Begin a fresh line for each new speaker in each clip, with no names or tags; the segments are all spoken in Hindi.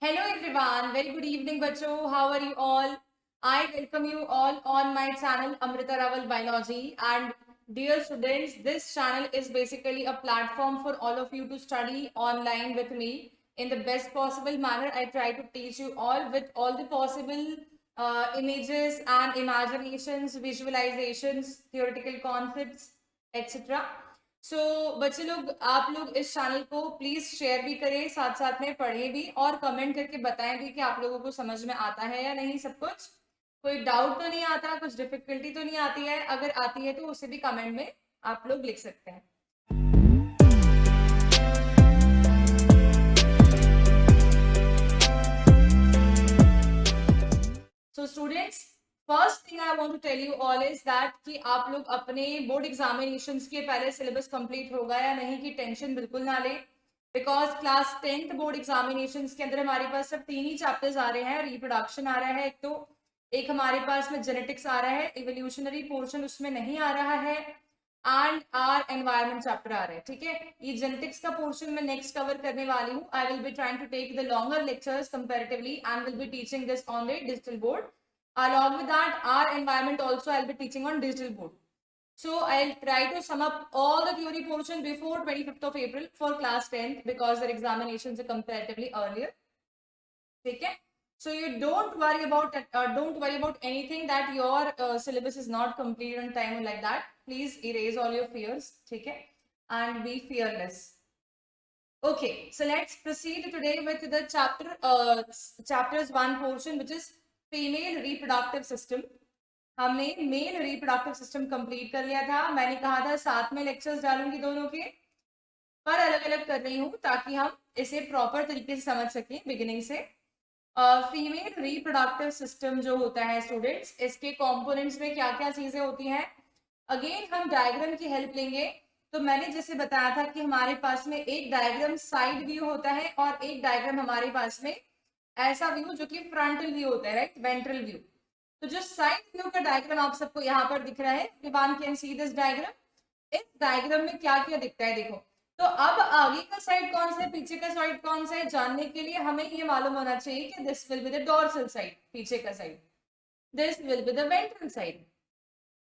Hello everyone, very good evening बच्चों. How are you all? I welcome you all on my channel Amrita Raval Biology. And dear students, this channel is basically a platform for all of you to study online with me in the best possible manner. I try to teach you all with all the possible images and imaginations, visualizations, theoretical concepts, etc. सो बच्चे लोग आप लोग इस चैनल को प्लीज शेयर भी करें, साथ साथ में पढ़ें भी और कमेंट करके बताएं भी कि आप लोगों को समझ में आता है या नहीं सब कुछ. कोई डाउट तो नहीं आता, कुछ डिफिकल्टी तो नहीं आती है? अगर आती है तो उसे भी कमेंट में आप लोग लिख सकते हैं. So students, first thing I want to tell you all is that कि आप लोग अपने बोर्ड एग्जामिनेशंस के पहले सिलेबस कंप्लीट होगा या नहीं की टेंशन बिल्कुल ना ले. Because class 10th board examinations के अंदर हमारे पास सिर्फ 3 ही चैप्टर्स आ रहे हैं. रिप्रोडक्शन आ रहा है एक, तो एक हमारे पास में जेनेटिक्स आ रहा है, इवोल्यूशनरी पोर्शन उसमें नहीं आ रहा है, एंड आर एनवायरमेंट चैप्टर आ रहा है. ठीक है, ये जेनेटिक्स का पोर्शन मैं नेक्स्ट कवर करने वाली हूँ. I will be trying to take the longer lectures comparatively and will be teaching this on the digital board. Along with that, our environment also I'll be teaching on digital board. So I'll try to sum up all the theory portion before 25th of April for class 10th because their examinations are comparatively earlier. Okay? So you don't worry about anything that your syllabus is not completed on time or like that. Please erase all your fears. Okay? And be fearless. Okay, so let's proceed today with the chapters 1 portion, which is female reproductive system. हमने मेल रिप्रोडक्टिव सिस्टम कंप्लीट कर लिया था. मैंने कहा था साथ में लेक्चर्स डालूंगी दोनों के, पर अलग अलग कर रही हूँ ताकि हम इसे प्रॉपर तरीके से समझ सकें बिगिनिंग से. फीमेल रिप्रोडक्टिव सिस्टम जो होता है स्टूडेंट्स, इसके कंपोनेंट्स में क्या क्या चीजें होती हैं. अगेन हम डायग्राम की हेल्प लेंगे. तो मैंने जैसे बताया था कि हमारे पास में एक डायग्राम साइड व्यू होता है और एक डायग्राम हमारे पास में ऐसा व्यू जो कि फ्रंटल व्यू होता है, राइट, वेंट्रल व्यू. तो जो साइड व्यू का डायग्राम आप सबको यहाँ पर दिख रहा है, one can see this diagram. इस डायग्राम में क्या क्या दिखता है देखो. तो अब आगे का साइड कौन सा है, पीछे का साइड कौन सा है, जानने के लिए हमें ये मालूम होना चाहिए कि this will be the dorsal side, पीछे का side. This will be the ventral side.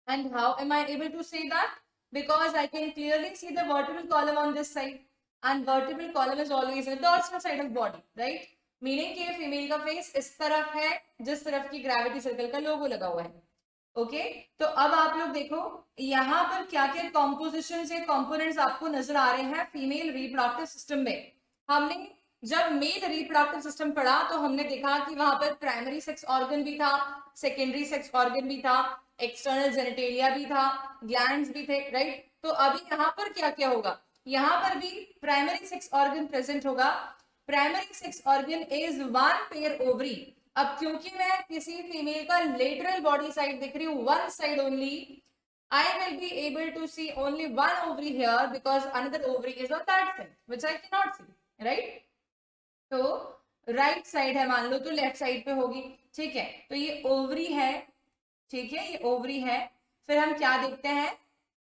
And how am I able to say that? Because I can clearly see the vertebral column on this side and vertebral column is always the dorsal side of body, right. Meaning कि फीमेल का फेस इस तरफ है जिस तरफ की ग्रेविटी सर्कल का लोगो लगा हुआ है. ओके, तो अब आप लोग देखो यहाँ पर क्या क्या कॉम्पोजिशन से कंपोनेंट्स आपको नजर आ रहे हैं फीमेल रिप्रोडक्टिव सिस्टम में. हमने जब मेल रिप्रोडक्टिव सिस्टम पढ़ा तो हमने देखा कि वहां पर प्राइमरी सेक्स ऑर्गन भी था, सेकेंडरी सेक्स ऑर्गन भी था, एक्सटर्नल जेनेटेलिया भी था, ग्लैंड्स भी थे, राइट. तो अभी यहाँ पर क्या क्या होगा, यहाँ पर भी प्राइमरी सेक्स ऑर्गन प्रेजेंट होगा. Primary sex organ is one pair ovary. अब क्योंकि मैं किसी फीमेल का लेटरल बॉडी साइड दिख रही हूँ, one side only, I will be able to see only one ovary here because another ovary is on that side, which I cannot see, right? तो राइट साइड है मान लो, तो लेफ्ट साइड पे होगी. ठीक है, तो ये ओवरी है. ठीक है, ये ओवरी है. फिर हम क्या देखते हैं,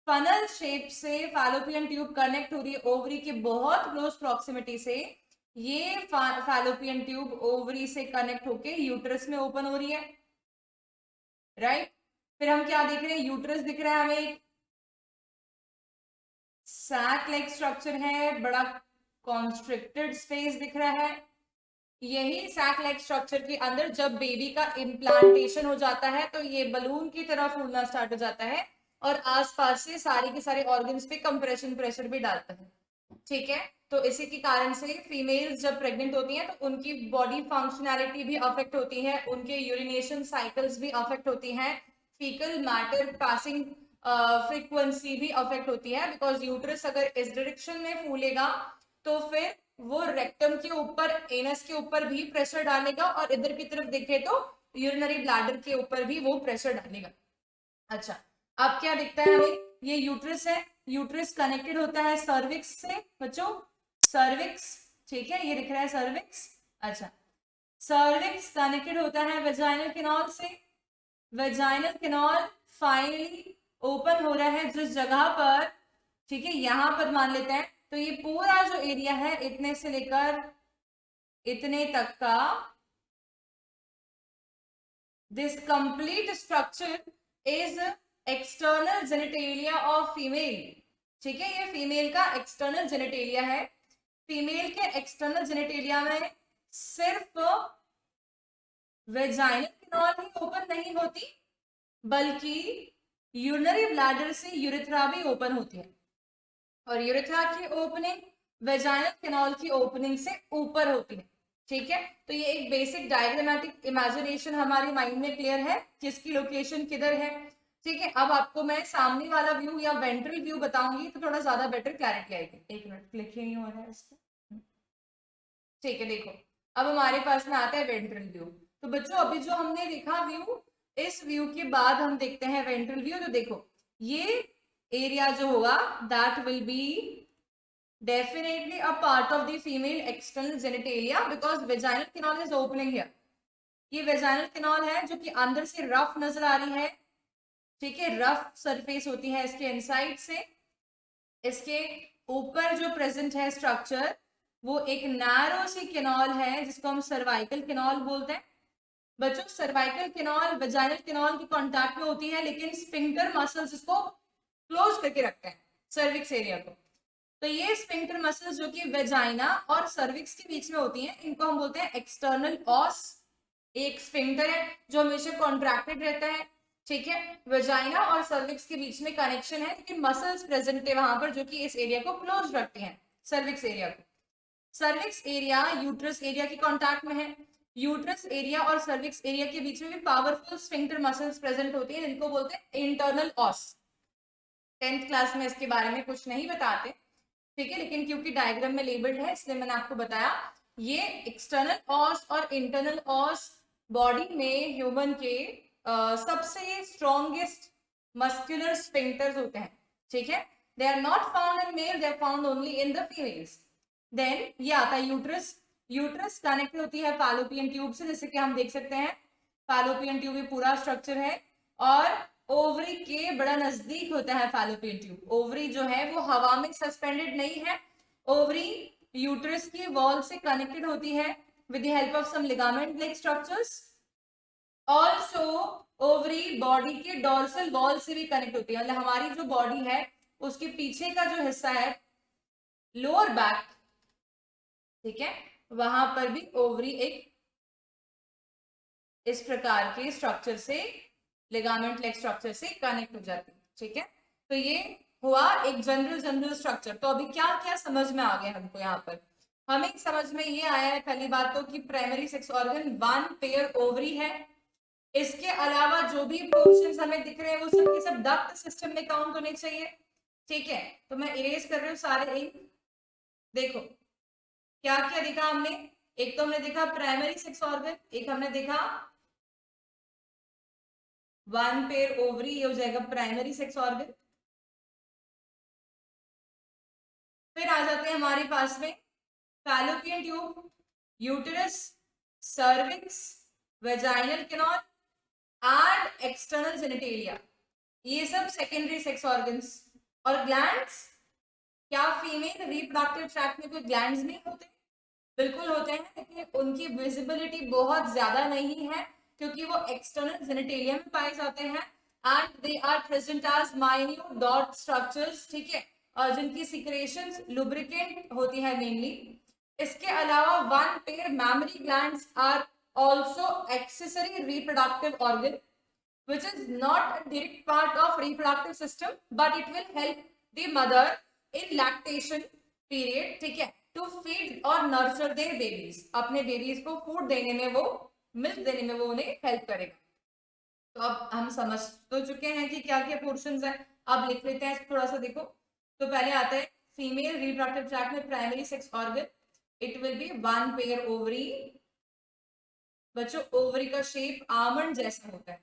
फनल शेप से फैलोपियन ट्यूब कनेक्ट हो रही है ओवरी के बहुत क्लोज प्रॉक्सिमिटी से. ये फैलोपियन ट्यूब ओवरी से कनेक्ट होके यूट्रस में ओपन हो रही है, राइट. फिर हम क्या देख रहे हैं, यूट्रस दिख रहा है हमें, एक सैक लाइक स्ट्रक्चर है, बड़ा कॉन्स्ट्रिक्टेड स्पेस दिख रहा है. यही सैक लाइक स्ट्रक्चर के अंदर जब बेबी का इम्प्लांटेशन हो जाता है तो ये बलून की तरह फूलना स्टार्ट हो जाता है और आसपास से सारे के सारे ऑर्गन्स पे कंप्रेशन प्रेशर भी डालता है. ठीक है, तो इसी के कारण से फीमेल्स जब प्रेग्नेंट होती हैं तो उनकी बॉडी फंक्शनैलिटी भी अफेक्ट होती है, उनके यूरिनेशन साइकिल्स भी अफेक्ट होती हैं, फीकल मैटर पासिंग फ्रीक्वेंसी भी अफेक्ट होती है. बिकॉज यूट्रस अगर इस डायरेक्शन में फूलेगा तो फिर वो रेक्टम के ऊपर, एनस के ऊपर भी प्रेशर डालेगा और इधर की तरफ देखे तो यूरिनरी ब्लैडर के ऊपर भी वो प्रेशर डालेगा. अच्छा, अब क्या दिखता है हमें, ये यूट्रस है, यूट्रस कनेक्टेड होता है सर्विक्स से बच्चों, सर्विक्स. ठीक है, ये दिख रहा है सर्विक्स. अच्छा, सर्विक्स कनेक्टेड होता है वेजाइनल कैनाल से. वेजाइनल कैनाल फाइनली ओपन हो रहा है जिस जगह पर, ठीक है, यहां पर मान लेते हैं, तो ये पूरा जो एरिया है इतने से लेकर इतने तक का this complete structure is external genitalia of female. ठीक है, ये फीमेल का एक्सटर्नल जेनिटेलिया है। फीमेल के एक्सटर्नल जेनिटेलिया में सिर्फ वेजाइनल कैनाल ही ओपन नहीं होती, बल्कि यूरिनरी ब्लैडर से यूरेथ्रा भी ओपन होती है, और यूरेथ्रा की ओपनिंग वेजाइनल कैनाल की ओपनिंग से ऊपर होती है। ठीक है, तो ये एक बेसिक डायग्रामेटिक इमेजिनेशन हमारी माइंड में क्लियर है कि इसकी लोकेशन किधर है। ठीक है, अब आपको मैं सामने वाला व्यू या वेंट्रल व्यू बताऊंगी तो थोड़ा ज्यादा बेटर क्लैरिटी आएगी। एक मिनट, क्लिक ही नहीं हो रहा है इसको। ठीक है, देखो अब हमारे पास में आता है वेंट्रल व्यू। तो बच्चों अभी जो हमने देखा व्यू, इस व्यू के बाद हम देखते हैं वेंट्रल व्यू। तो देखो ये एरिया जो होगा that will be definitely a part of the female external genitalia because vaginal canal is opening here। ये vaginal canal है जो कि अंदर से रफ नजर आ रही है। ठीक है, रफ सरफेस होती है इसके इनसाइड से। इसके ऊपर जो प्रेजेंट है स्ट्रक्चर वो एक नैरो सी कैनाल है जिसको हम सर्वाइकल कैनाल बोलते हैं। बच्चों सर्वाइकल कैनाल वेजाइनल कैनाल के कांटेक्ट में होती है, लेकिन स्फिंक्टर मसल्स इसको क्लोज करके रखते हैं सर्विक्स एरिया को। तो ये स्फिंक्टर मसल्स जो कि वेजाइना और सर्विक्स के बीच में होती हैं, इनको हम बोलते हैं एक्सटर्नल ऑस। एक स्फिंक्टर है जो हमेशा कॉन्ट्रैक्टेड रहता है। ठीक है, वेजाइना और सर्विक्स के बीच में कनेक्शन है, लेकिन मसल्स प्रेजेंट है वहां पर जो कि इस एरिया को क्लोज रखती हैं, सर्विक्स एरिया को। सर्विक्स एरिया यूट्रस एरिया के कॉन्टैक्ट में है। यूट्रस एरिया और सर्विक्स एरिया के बीच में भी पावरफुल स्फिंक्टर मसल्स प्रेजेंट होती हैं, जिनको बोलते हैं इंटरनल ऑस। 10th क्लास में इसके बारे में कुछ नहीं बताते। ठीक है, लेकिन क्योंकि डायग्राम में लेबल्ड है इसलिए मैंने आपको बताया। ये एक्सटर्नल ऑस और इंटरनल ऑस बॉडी में ह्यूमन के सबसे स्ट्रॉन्गेस्ट मस्कुलर स्फिंक्टर्स होते हैं। ठीक है, they are not found in male, they are found only in the females. Then ये आता है यूट्रस। यूट्रस कनेक्ट होती है फैलोपियन ट्यूब से, जैसे कि हम देख सकते हैं फैलोपियन ट्यूब ये पूरा स्ट्रक्चर है, और ओवरी के बड़ा नजदीक होता है फैलोपियन ट्यूब। ओवरी जो है वो हवा में सस्पेंडेड नहीं है। ओवरी यूट्रस की वॉल से कनेक्टेड होती है with the help of some ligament like structures. Also ovary body के डोर्सल वॉल से भी कनेक्ट होती है, मतलब हमारी जो बॉडी है उसके पीछे का जो हिस्सा है लोअर बैक, ठीक है, वहां पर भी ओवरी एक इस प्रकार के स्ट्रक्चर से लिगामेंट लाइक स्ट्रक्चर से कनेक्ट हो जाती है। ठीक है, तो ये हुआ एक जनरल स्ट्रक्चर। तो अभी क्या क्या समझ में आ गया हमको यहाँ पर? हमें समझ में ये आया है पहली बात तो कि primary sex organ 1 pair ovary है। इसके अलावा जो भी पोर्शंस हमें दिख रहे हैं वो सब के सब डक्ट सिस्टम में काउंट होने चाहिए। ठीक है, तो मैं इरेज कर रही हूँ सारे इन। देखो क्या क्या देखा हमने, एक तो हमने देखा प्राइमरी सेक्स ऑर्गन, एक हमने देखा 1 पेयर ओवरी, ये हो जाएगा प्राइमरी सेक्स ऑर्गन। फिर आ जाते हैं हमारे पास में fallopian tube, uterus, cervix, vaginal canal and external genitalia, ये सब सेकेंडरी सेक्स ऑर्गन्स। और ग्लैंड्स, क्या फीमेल रिप्रोडक्टिव ट्रैक्ट में कोई ग्लैंड्स नहीं होते? बिल्कुल होते हैं, लेकिन उनकी विजिबिलिटी बहुत ज्यादा नहीं है क्योंकि वो एक्सटर्नल जेनिटेलिया में पाए जाते हैं and they are present as minute dot structures. ठीक है, और जिनकी सिक्रेशंस लुब्रिकेंट होती है मेनली। इसके अलावा 1 pair mammary glands are also accessory reproductive organ which is not a direct part of reproductive system but it will help the mother in lactation period, ठीक है, to feed और nurture their babies, अपने बेबीज को फूड देने में, वो मिल्क देने में वो उन्हें हेल्प करेगा। तो अब हम समझ तो चुके हैं कि क्या क्या पोर्शंस है, अब लिख लेते हैं थोड़ा सा। देखो तो पहले आता है फीमेल रिप्रोडक्टिव ट्रैक्ट में primary sex organ, it will be 1 pair ovary. बच्चों ओवरी का शेप आमंड जैसा होता है,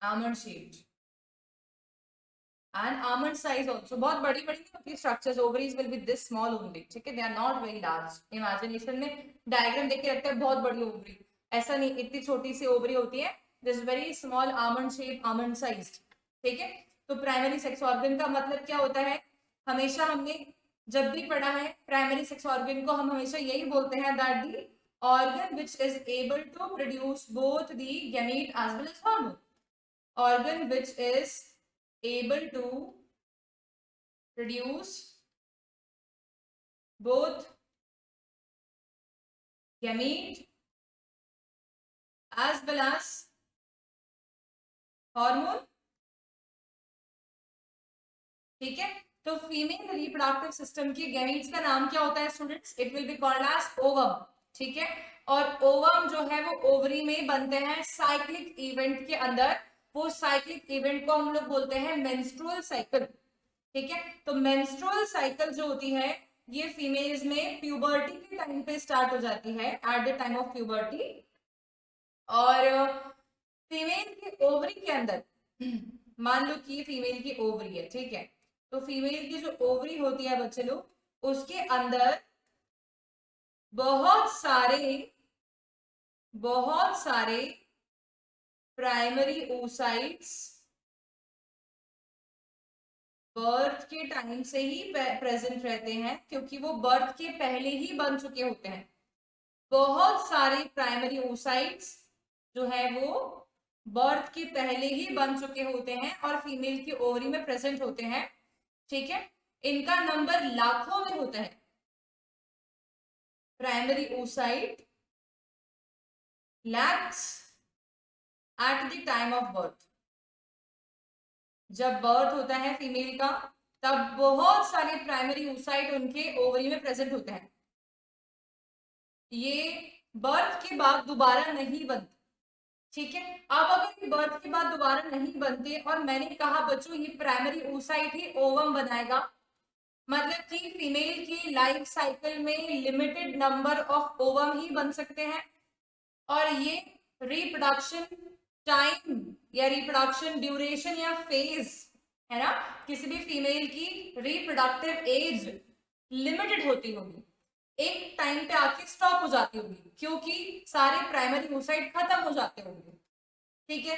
almond shaped and almond size also, बहुत बड़ी बड़ी नहीं होती structures, ovaries will be this small only. ठीक है, they are not very large. Imagination में डायग्राम देख के लगता है बहुत बड़ी ओवरी, ऐसा नहीं, इतनी छोटी सी ओवरी होती है, this very small almond shape, almond sized. ठीक है, तो प्राइमरी सेक्स ऑर्गन का मतलब क्या होता है? हमेशा हमने जब भी पढ़ा है प्राइमरी सेक्स ऑर्गन को हम हमेशा यही बोलते हैं that the organ which is able to produce both the gamete as well as hormone, organ which is able to produce both gamete as well as hormone। ठीक है, तो फीमेल रिप्रोडक्टिव सिस्टम के गैमीट्स का नाम क्या होता है students? It will be called as ovum. ठीक है, और ओवम जो है वो ओवरी में बनते हैं साइक्लिक इवेंट के अंदर। वो साइक्लिक इवेंट को हम लोग बोलते हैं मेंस्ट्रुअल साइकिल। ठीक है, तो मेंस्ट्रुअल साइकिल जो होती है ये फीमेल्स में प्यूबर्टी के टाइम पे स्टार्ट हो जाती है, at the time of puberty. और फीमेल के ओवरी के अंदर मान लो कि फीमेल की ओवरी है, ठीक है, तो फीमेल की जो ओवरी होती है बच्चे लोग, उसके अंदर बहुत सारे प्राइमरी oocytes बर्थ के टाइम से ही प्रेजेंट रहते हैं, क्योंकि वो बर्थ के पहले ही बन चुके होते हैं। बहुत सारे प्राइमरी oocytes जो है वो बर्थ के पहले ही बन चुके होते हैं और फीमेल की ओवरी में प्रेजेंट होते हैं। ठीक है, इनका नंबर लाखों में होता है। Primary oocyte lakhs at the time of birth। जब बर्थ होता है फीमेल का तब बहुत सारे प्राइमरी oocyte उनके ओवरी में प्रेजेंट होते हैं। ये बर्थ के बाद दोबारा नहीं बनते। ठीक है, अब अगर ये बर्थ के बाद दोबारा नहीं बनते और मैंने कहा बच्चों ये प्राइमरी oocyte ही ओवम बनाएगा, मतलब कि फीमेल की लाइफ साइकिल में लिमिटेड नंबर ऑफ ओवम ही बन सकते हैं और ये रिप्रोडक्शन टाइम या रिप्रोडक्शन ड्यूरेशन या फेज है ना, किसी भी फीमेल की रिप्रोडक्टिव एज लिमिटेड होती होगी, एक टाइम पे आके स्टॉप हो जाती होगी क्योंकि सारे प्राइमरी oocyte खत्म हो जाते होंगे। ठीक है,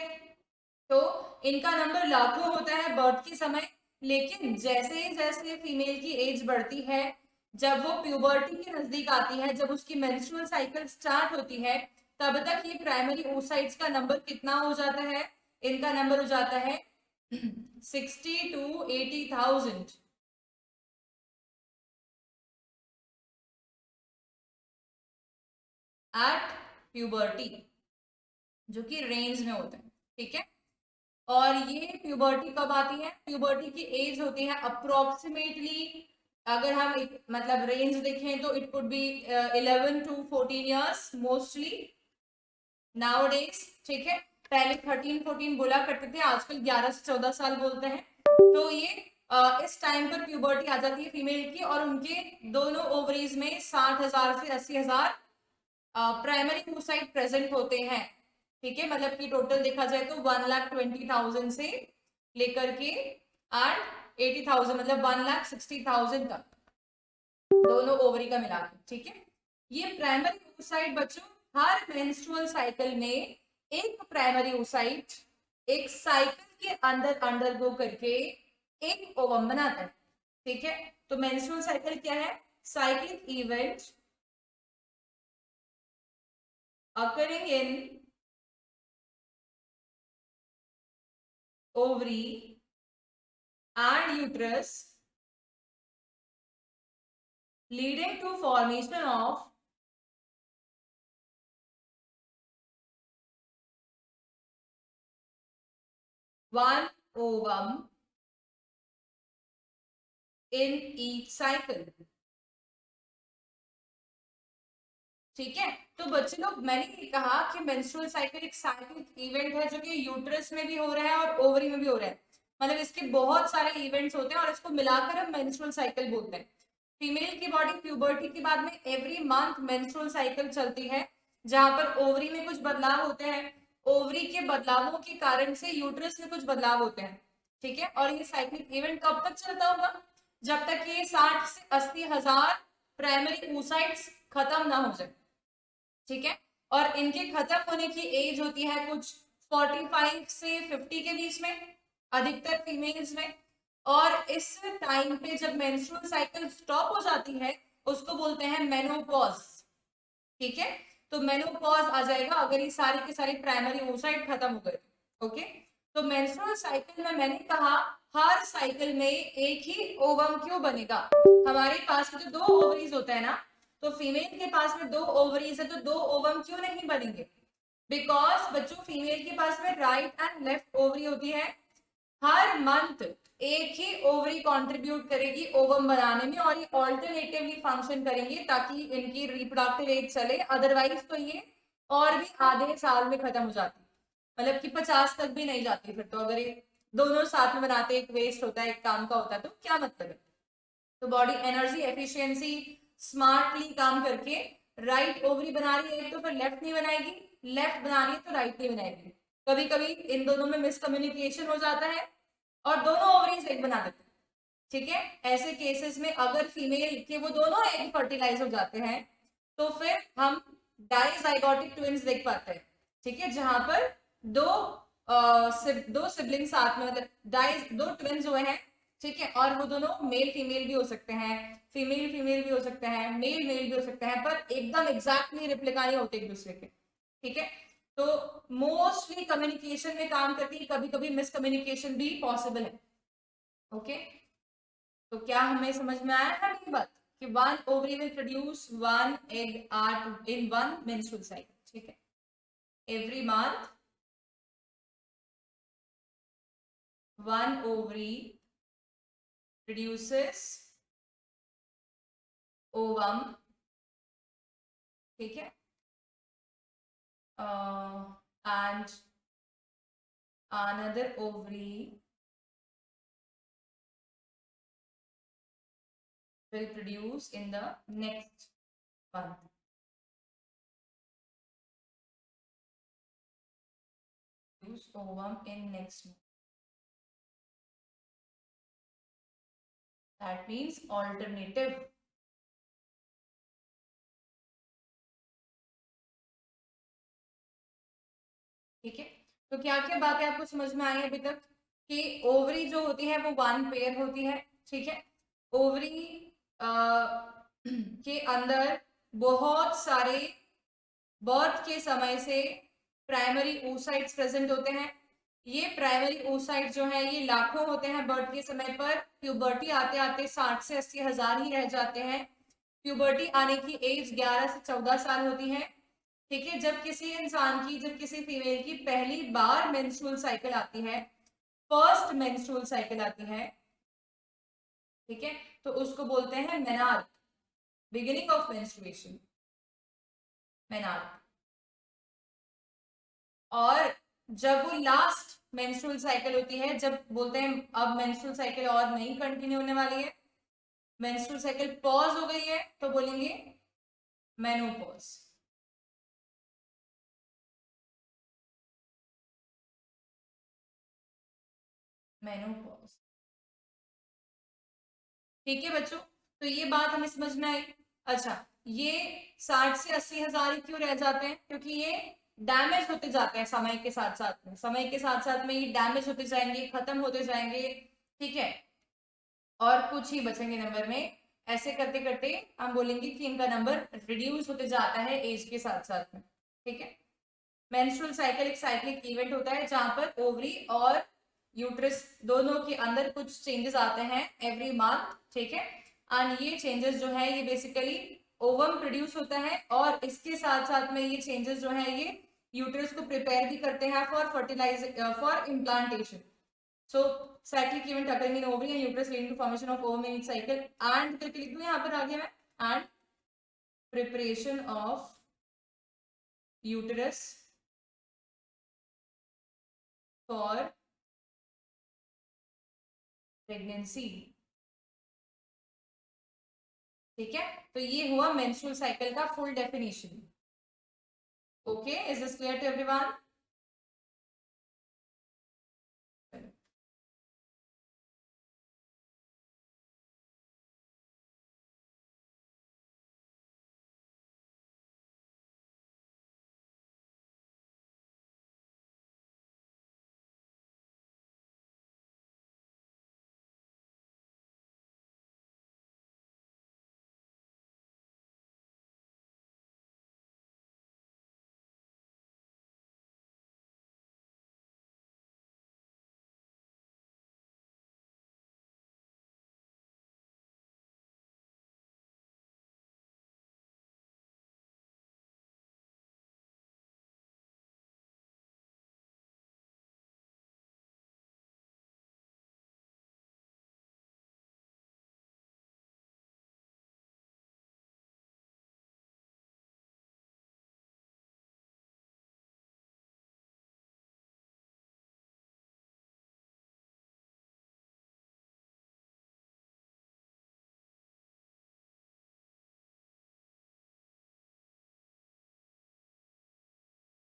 तो इनका नंबर लाखों होता है बर्थ के समय, लेकिन जैसे जैसे फीमेल की एज बढ़ती है, जब वो प्यूबर्टी के नजदीक आती है, जब उसकी मेंस्ट्रुअल साइकिल स्टार्ट होती है, तब तक ये प्राइमरी oocytes का नंबर कितना हो जाता है? इनका नंबर हो जाता है 60 to 80,000 एट प्यूबर्टी, जो कि रेंज में होता है। ठीक है, और ये प्यूबर्टी कब आती है? प्यूबर्टी की एज होती है अप्रोक्सीमेटली, अगर हम एक मतलब रेंज देखें तो it could be 11 to 14 years mostly nowadays. ठीक है, पहले 13-14 बोला करते थे, आजकल 11 से 14 साल बोलते हैं। तो ये इस टाइम पर प्यूबर्टी आ जाती है फीमेल की और उनके दोनों ओवरीज में 60,000 से 80,000 प्राइमरी oocyte प्रेजेंट होते हैं। ठीक है, मतलब कि टोटल देखा जाए तो 1,20,000 से लेकर के 80,000 मतलब 1,60,000 तक दोनों ओवरी का मिला के। ठीक है, ये प्राइमरी oocyte बच्चों हर मेंस्ट्रुअल साइकिल में एक प्राइमरी oocyte एक साइकिल के अंदर अंडरगो करके एक ओवम बनाता है। ठीक है, तो मेंस्ट्रुअल साइकिल क्या है? Cyclic event occurring in ovary and uterus leading to formation of one ovum in each cycle। ठीक है, तो बच्चे लोग मैंने ये कहा कि मेंस्ट्रुअल साइकिल एक साइक्लिक इवेंट है जो कि यूट्रस में भी हो रहा है और ओवरी में भी हो रहा है, मतलब इसके बहुत सारे इवेंट्स होते हैं और इसको मिलाकर हम मेंस्ट्रुअल साइकिल बोलते हैं। फीमेल की बॉडी प्यूबर्टी के बाद में एवरी मंथ मेंस्ट्रुअल साइकिल चलती है, जहां पर ओवरी में कुछ बदलाव होते हैं, ओवरी के बदलावों के कारण से यूट्रस में कुछ बदलाव होते हैं। ठीक है, और ये साइक्लिक इवेंट कब तक चलता होगा? जब तक ये 60 से 80,000 प्राइमरी oocytes खत्म ना हो जाए। ठीक है, और इनके खत्म होने की एज होती है कुछ 45 से 50 के बीच में अधिकतर फीमेल्स में। और इस टाइम पे जब मेंस्ट्रुअल साइकिल स्टॉप हो जाती है उसको बोलते हैं मेनोपॉज। ठीक है, तो मेनोपॉज आ जाएगा अगर ये सारी के सारी प्राइमरी oocyte खत्म हो गए। ओके, तो मेंस्ट्रुअल साइकिल में मैंने कहा हर साइकिल में एक ही ओवम क्यों बनेगा। हमारे पास में जो दो ओवरीज होता है ना, तो फीमेल के पास में दो ओवरीज है तो दो ओवम क्यों नहीं बनेंगे? बिकॉज बच्चों फीमेल के पास में राइट एंड लेफ्ट ओवरी होती है। हर मंथ एक ही ओवरी कंट्रीब्यूट करेगी ओवम बनाने में और ये ऑल्टरनेटिवली फंक्शन करेंगे ताकि इनकी रिप्रोडक्टिव एज चले, अदरवाइज तो ये और भी आधे साल में खत्म हो जाती, मतलब कि 50 तक भी नहीं जाती फिर तो, अगर ये दोनों साथ में बनाते एक वेस्ट होता है एक काम का होता है तो क्या मतलब है। तो बॉडी एनर्जी एफिशिएंसी स्मार्टली काम करके राइट ओवरी बना रही है तो फिर लेफ्ट नहीं बनाएगी, लेफ्ट बना रही है तो राइट नहीं बनाएगी। कभी कभी इन दोनों में मिसकम्युनिकेशन हो जाता है और दोनों ओवरीज एक बना देते हैं। ठीक है, ऐसे केसेस में अगर फीमेल के वो दोनों एग फर्टिलाइज हो जाते हैं तो फिर हम डाइजाइगोटिक ट्विंस देख पाते हैं। ठीक है, जहां पर दो दो सिबलिंग साथ में, मतलब दो ट्विंस हुए हैं। ठीक है, और वो दोनों मेल फीमेल भी हो सकते हैं, फीमेल फीमेल भी हो सकते हैं, मेल मेल भी हो सकते हैं, पर एकदम एग्जैक्टली रिप्लिका नहीं होते एक दूसरे के। ठीक है, तो मोस्टली कम्युनिकेशन में काम करती है, कभी कभी मिसकम्युनिकेशन भी पॉसिबल है। ओके, तो क्या हमें समझ में आया है मेरी बात कि one ovary will produce one egg at in one menstrual cycle. ठीक है, every month one ovary produces ovum. ठीक है, and another ovary will produce in the next month. Produce ovum in next month. That means alternative. ठीक है, तो क्या क्या बातें आपको समझ में आई अभी तक कि ओवरी जो होती है वो वन पेयर होती है। ठीक है, ओवरी के अंदर बहुत सारे बर्थ के समय से प्राइमरी oocytes प्रेजेंट होते हैं। ये प्राइमरी oocytes जो है ये लाखों होते हैं बर्थ के समय पर, प्यूबर्टी आते आते 60 से 80 हजार ही रह जाते हैं। प्यूबर्टी आने की एज 11 से 14 साल होती है। ठीक है, जब किसी इंसान की, जब किसी फीमेल की पहली बार मेंस्ट्रुअल साइकिल आती है, फर्स्ट मेंस्ट्रुअल साइकिल आती है, ठीक है, तो उसको बोलते हैं menarche, beginning of menstruation, menarche. और जब वो लास्ट मेंस्ट्रुअल साइकिल होती है, जब बोलते हैं अब मेंस्ट्रुअल साइकिल और नहीं कंटिन्यू होने वाली है, मेंस्ट्रुअल साइकिल पॉज हो गई है, तो बोलेंगे मेनोपॉज। मेनोपॉज। ठीक है बच्चों, तो ये बात हमें समझ में आई। अच्छा, ये 60 से 80 हजार क्यों रह जाते हैं? क्योंकि ये डैमेज होते जाते हैं समय के साथ साथ में, समय के साथ साथ में ये डैमेज होते जाएंगे, खत्म होते जाएंगे। ठीक है, और कुछ ही बचेंगे नंबर में। ऐसे करते करते हम बोलेंगे कि इनका नंबर रिड्यूस होते जाता है एज के साथ साथ में। ठीक है, मेंस्ट्रुअल साइकिल एक साइक्लिक इवेंट होता है जहां पर ओवरी और यूट्रस दोनों के अंदर कुछ चेंजेस आते हैं एवरी मंथ। ठीक है, एंड ये चेंजेस जो है ये बेसिकली ओवम प्रोड्यूस होता है और इसके साथ साथ में ये चेंजेस जो है ये यूट्रस को प्रिपेयर भी करते हैं for fertilize for implantation. So cyclic event occurring in ovary and uterus leading to formation of ovum in each cycle and करके लिख दूं यहाँ पर आगे मैं, and preparation of uterus for pregnancy। ठीक है, तो ये हुआ menstrual cycle का full definition। Okay, is this clear to everyone?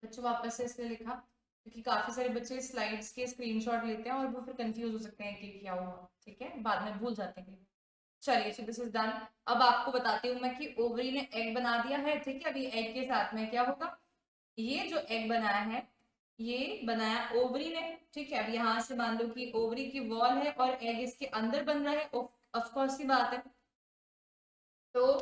बच्चों वापस से इसलिए लिखा क्योंकि काफी सारे बच्चे स्लाइड्स के स्क्रीनशॉट लेते हैं और वो फिर कंफ्यूज हो सकते हैं कि क्या हुआ, ठीक है, बाद में भूल जाते हैं। चलिए, सो दिस इज डन। अब आपको बताती हूँ मैं कि ओवरी ने एग बना दिया है, ठीक है। अभी एग के साथ में क्या होगा, ये जो एग बनाया है ये बनाया ओवरी ने, ठीक है। अब यहाँ से मान लो कि ओवरी की वॉल है और एग इसके अंदर बन रहा है, ऑफ कोर्स सी बात है। तो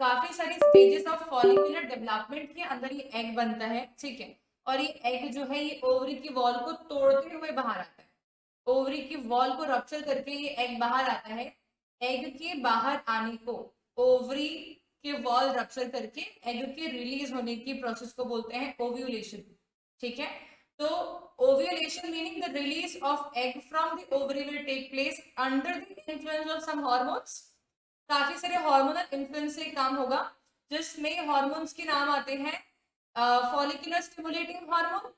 काफी सारी स्टेजेस ऑफ फॉलिकुलर डेवलपमेंट के अंदर ये एग बनता है, ठीक है। और ये एग जो है ये ओवरी की वॉल को तोड़ते हुए बाहर आता है, ओवरी की वॉल को रप्चर करके ये एग बाहर आता है। एग के बाहर आने को, ओवरी के वॉल रप्चर करके एग के रिलीज होने की प्रोसेस को बोलते हैं ओव्यूलेशन, ठीक है। तो ovulation meaning the release of egg from the ovary will take place under the influence of some hormones. काफी सारे हार्मोनल इन्फ्लुएंस से काम होगा, जिसमें हार्मोन्स के नाम आते हैं follicular stimulating hormone,